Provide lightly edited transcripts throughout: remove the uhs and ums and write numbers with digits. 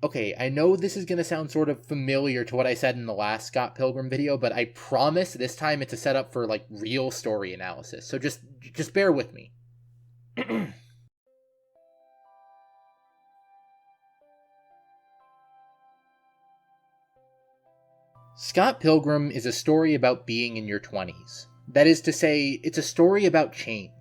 Okay, I know this is going to sound sort of familiar to what I said in the last Scott Pilgrim video, but I promise this time it's a setup for, like, real story analysis, so just bear with me. Scott Pilgrim is a story about being in your 20s. That is to say, it's a story about change.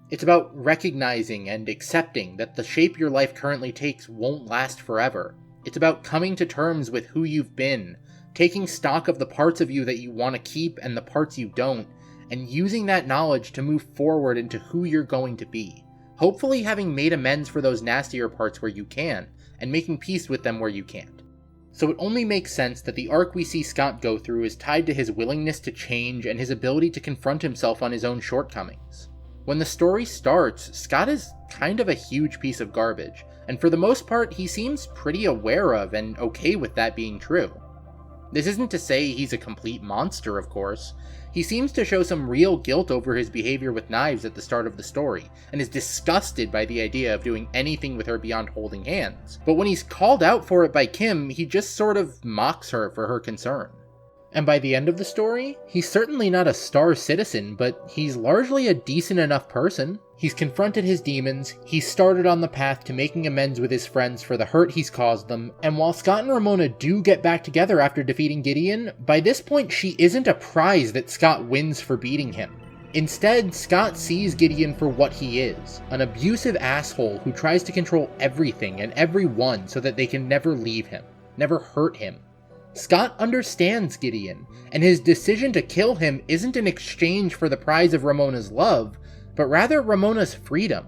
It's about recognizing and accepting that the shape your life currently takes won't last forever. It's about coming to terms with who you've been, taking stock of the parts of you that you want to keep and the parts you don't, and using that knowledge to move forward into who you're going to be. Hopefully having made amends for those nastier parts where you can, and making peace with them where you can't. So it only makes sense that the arc we see Scott go through is tied to his willingness to change and his ability to confront himself on his own shortcomings. When the story starts, Scott is kind of a huge piece of garbage, and for the most part he seems pretty aware of and okay with that being true. This isn't to say he's a complete monster, of course. He seems to show some real guilt over his behavior with Knives at the start of the story, and is disgusted by the idea of doing anything with her beyond holding hands. But when he's called out for it by Kim, he just sort of mocks her for her concern. And by the end of the story, he's certainly not a star citizen, but he's largely a decent enough person. He's confronted his demons, he's started on the path to making amends with his friends for the hurt he's caused them, and while Scott and Ramona do get back together after defeating Gideon, by this point she isn't a prize that Scott wins for beating him. Instead, Scott sees Gideon for what he is, an abusive asshole who tries to control everything and everyone so that they can never leave him, never hurt him. Scott understands Gideon, and his decision to kill him isn't in exchange for the prize of Ramona's love, but rather Ramona's freedom.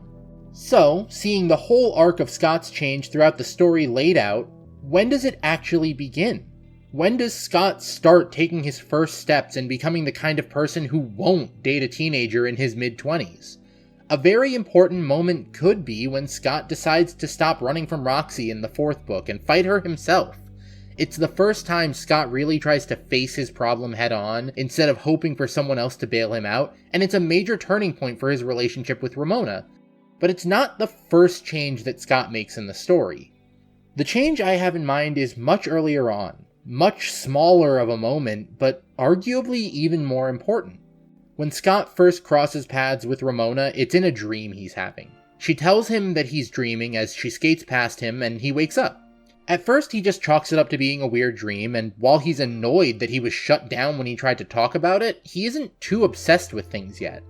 So, seeing the whole arc of Scott's change throughout the story laid out, when does it actually begin? When does Scott start taking his first steps and becoming the kind of person who won't date a teenager in his mid-20s? A very important moment could be when Scott decides to stop running from Roxy in the 4th book and fight her himself. It's the first time Scott really tries to face his problem head on, instead of hoping for someone else to bail him out, and it's a major turning point for his relationship with Ramona. But it's not the first change that Scott makes in the story. The change I have in mind is much earlier on, much smaller of a moment, but arguably even more important. When Scott first crosses paths with Ramona, it's in a dream he's having. She tells him that he's dreaming as she skates past him, and he wakes up. At first, he just chalks it up to being a weird dream, and while he's annoyed that he was shut down when he tried to talk about it, he isn't too obsessed with things yet.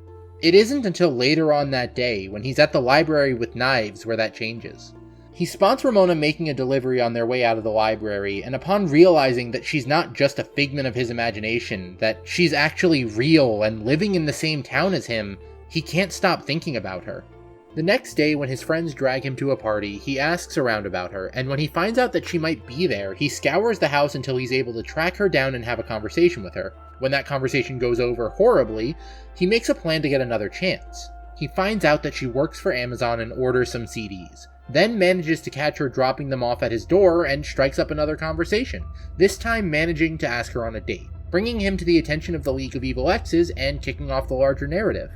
It isn't until later on that day, when he's at the library with Knives, where that changes. He spots Ramona making a delivery on their way out of the library, and upon realizing that she's not just a figment of his imagination, that she's actually real and living in the same town as him, he can't stop thinking about her. The next day, when his friends drag him to a party, he asks around about her, and when he finds out that she might be there, he scours the house until he's able to track her down and have a conversation with her. When that conversation goes over horribly, he makes a plan to get another chance. He finds out that she works for Amazon and orders some CDs, then manages to catch her dropping them off at his door and strikes up another conversation, this time managing to ask her on a date, bringing him to the attention of the League of Evil Exes and kicking off the larger narrative.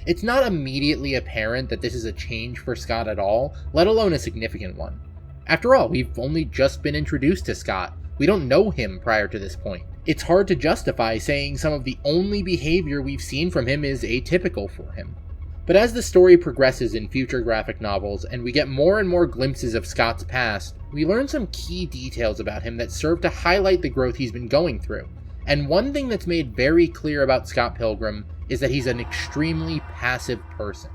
It's not immediately apparent that this is a change for Scott at all, let alone a significant one. After all, we've only just been introduced to Scott. We don't know him prior to this point. It's hard to justify saying some of the only behavior we've seen from him is atypical for him. But as the story progresses in future graphic novels, and we get more and more glimpses of Scott's past, we learn some key details about him that serve to highlight the growth he's been going through. And one thing that's made very clear about Scott Pilgrim is that he's an extremely passive person.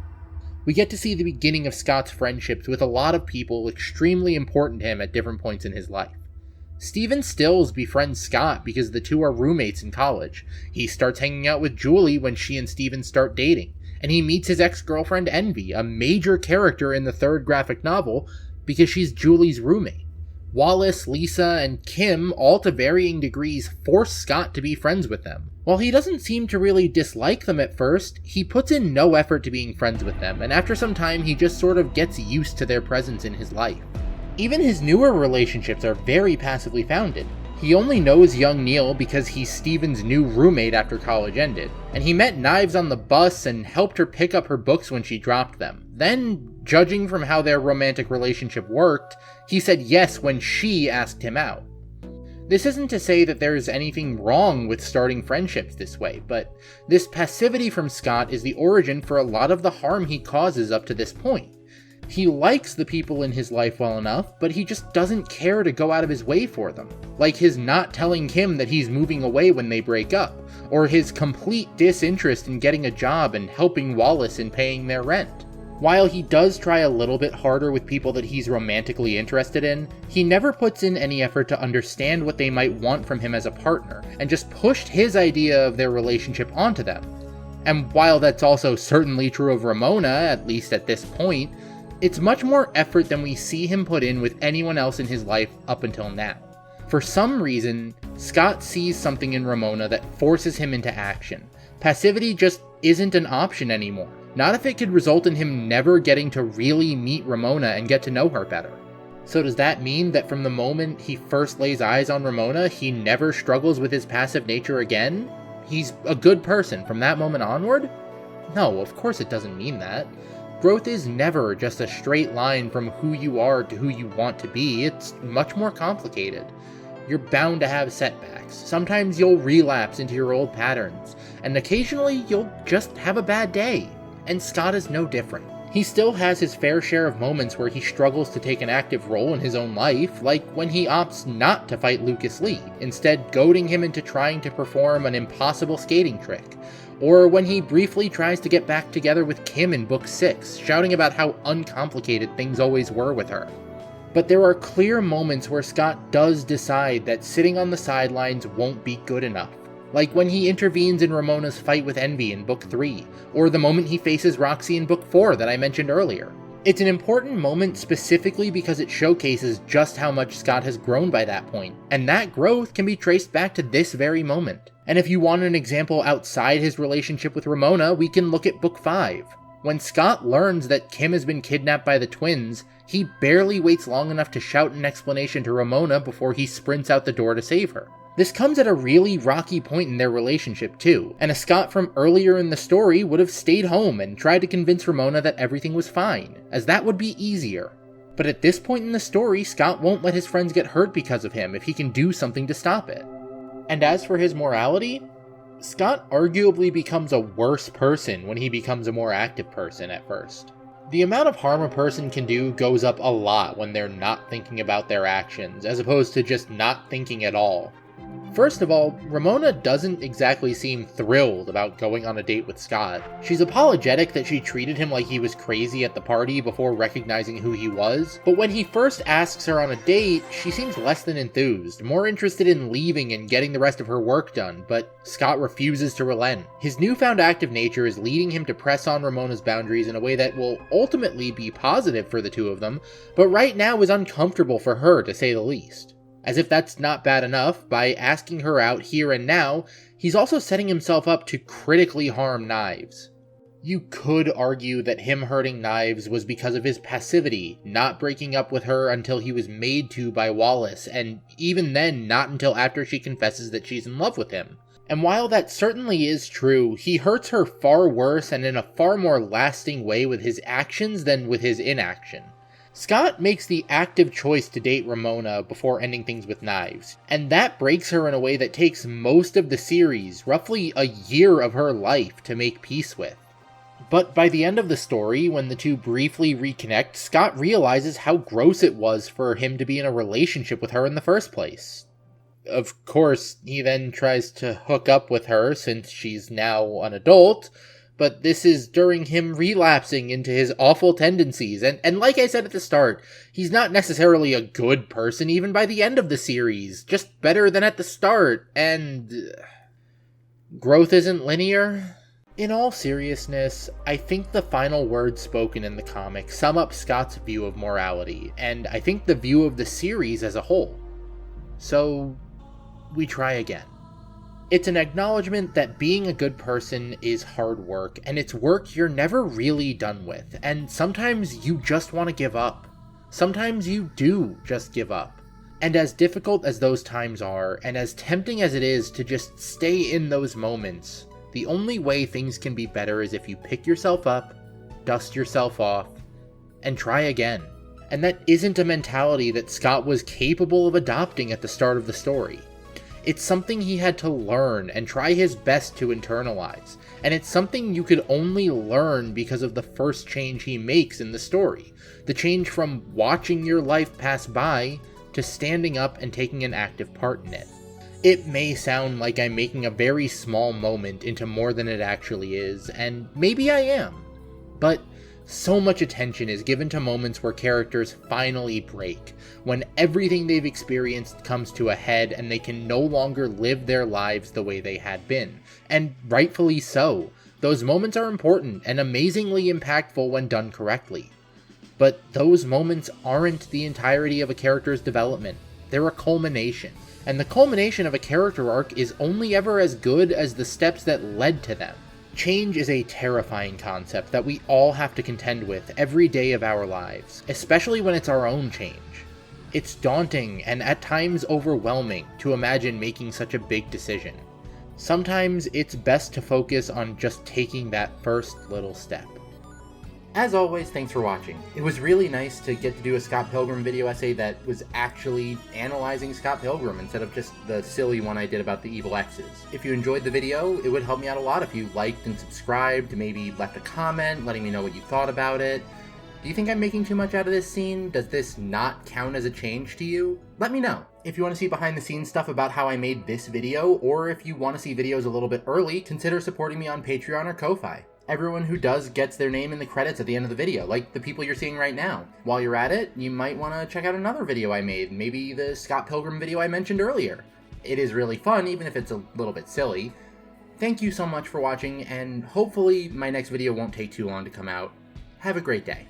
We get to see the beginning of Scott's friendships with a lot of people extremely important to him at different points in his life. Steven Stills befriends Scott because the two are roommates in college. He starts hanging out with Julie when she and Steven start dating, and he meets his ex-girlfriend Envy, a major character in the 3rd graphic novel, because she's Julie's roommate. Wallace, Lisa, and Kim, all to varying degrees, force Scott to be friends with them. While he doesn't seem to really dislike them at first, he puts in no effort to being friends with them, and after some time he just sort of gets used to their presence in his life. Even his newer relationships are very passively founded. He only knows young Neil because he's Steven's new roommate after college ended, and he met Knives on the bus and helped her pick up her books when she dropped them. Then, judging from how their romantic relationship worked, he said yes when she asked him out. This isn't to say that there's anything wrong with starting friendships this way, but this passivity from Scott is the origin for a lot of the harm he causes up to this point. He likes the people in his life well enough, but he just doesn't care to go out of his way for them. Like his not telling Kim that he's moving away when they break up, or his complete disinterest in getting a job and helping Wallace in paying their rent. While he does try a little bit harder with people that he's romantically interested in, he never puts in any effort to understand what they might want from him as a partner, and just pushed his idea of their relationship onto them. And while that's also certainly true of Ramona, at least at this point, it's much more effort than we see him put in with anyone else in his life up until now. For some reason, Scott sees something in Ramona that forces him into action. Passivity just isn't an option anymore. Not if it could result in him never getting to really meet Ramona and get to know her better. So does that mean that from the moment he first lays eyes on Ramona, he never struggles with his passive nature again? He's a good person from that moment onward? No, of course it doesn't mean that. Growth is never just a straight line from who you are to who you want to be. It's much more complicated. You're bound to have setbacks. Sometimes you'll relapse into your old patterns, and occasionally you'll just have a bad day. And Scott is no different. He still has his fair share of moments where he struggles to take an active role in his own life, like when he opts not to fight Lucas Lee, instead goading him into trying to perform an impossible skating trick, or when he briefly tries to get back together with Kim in Book 6, shouting about how uncomplicated things always were with her. But there are clear moments where Scott does decide that sitting on the sidelines won't be good enough. Like when he intervenes in Ramona's fight with Envy in Book 3, or the moment he faces Roxy in Book 4 that I mentioned earlier. It's an important moment specifically because it showcases just how much Scott has grown by that point, and that growth can be traced back to this very moment. And if you want an example outside his relationship with Ramona, we can look at Book 5. When Scott learns that Kim has been kidnapped by the twins, he barely waits long enough to shout an explanation to Ramona before he sprints out the door to save her. This comes at a really rocky point in their relationship too, and a Scott from earlier in the story would have stayed home and tried to convince Ramona that everything was fine, as that would be easier. But at this point in the story, Scott won't let his friends get hurt because of him if he can do something to stop it. And as for his morality, Scott arguably becomes a worse person when he becomes a more active person at first. The amount of harm a person can do goes up a lot when they're not thinking about their actions, as opposed to just not thinking at all. First of all, Ramona doesn't exactly seem thrilled about going on a date with Scott. She's apologetic that she treated him like he was crazy at the party before recognizing who he was, but when he first asks her on a date, she seems less than enthused, more interested in leaving and getting the rest of her work done, but Scott refuses to relent. His newfound active nature is leading him to press on Ramona's boundaries in a way that will ultimately be positive for the two of them, but right now is uncomfortable for her to say the least. As if that's not bad enough, by asking her out here and now, he's also setting himself up to critically harm Knives. You could argue that him hurting Knives was because of his passivity, not breaking up with her until he was made to by Wallace, and even then not until after she confesses that she's in love with him. And while that certainly is true, he hurts her far worse and in a far more lasting way with his actions than with his inaction. Scott makes the active choice to date Ramona before ending things with Knives, and that breaks her in a way that takes most of the series, roughly a year of her life, to make peace with. But by the end of the story, when the two briefly reconnect, Scott realizes how gross it was for him to be in a relationship with her in the first place. Of course, he then tries to hook up with her since she's now an adult, but this is during him relapsing into his awful tendencies, and like I said at the start, he's not necessarily a good person even by the end of the series, just better than at the start, and growth isn't linear? In all seriousness, I think the final words spoken in the comic sum up Scott's view of morality, and I think the view of the series as a whole. So, we try again. It's an acknowledgement that being a good person is hard work, and it's work you're never really done with, and sometimes you just want to give up. Sometimes you do just give up. And as difficult as those times are, and as tempting as it is to just stay in those moments, the only way things can be better is if you pick yourself up, dust yourself off, and try again. And that isn't a mentality that Scott was capable of adopting at the start of the story. It's something he had to learn and try his best to internalize, and it's something you could only learn because of the first change he makes in the story. The change from watching your life pass by to standing up and taking an active part in it. It may sound like I'm making a very small moment into more than it actually is, and maybe I am, but so much attention is given to moments where characters finally break, when everything they've experienced comes to a head and they can no longer live their lives the way they had been. And rightfully so. Those moments are important and amazingly impactful when done correctly. But those moments aren't the entirety of a character's development. They're a culmination. And the culmination of a character arc is only ever as good as the steps that led to them. Change is a terrifying concept that we all have to contend with every day of our lives, especially when it's our own change. It's daunting and at times overwhelming to imagine making such a big decision. Sometimes it's best to focus on just taking that first little step. As always, thanks for watching. It was really nice to get to do a Scott Pilgrim video essay that was actually analyzing Scott Pilgrim instead of just the silly one I did about the evil X's. If you enjoyed the video, it would help me out a lot if you liked and subscribed, maybe left a comment letting me know what you thought about it. Do you think I'm making too much out of this scene? Does this not count as a change to you? Let me know. If you want to see behind the scenes stuff about how I made this video, or if you want to see videos a little bit early, consider supporting me on Patreon or Ko-Fi. Everyone who does gets their name in the credits at the end of the video, like the people you're seeing right now. While you're at it, you might want to check out another video I made, maybe the Scott Pilgrim video I mentioned earlier. It is really fun, even if it's a little bit silly. Thank you so much for watching, and hopefully my next video won't take too long to come out. Have a great day.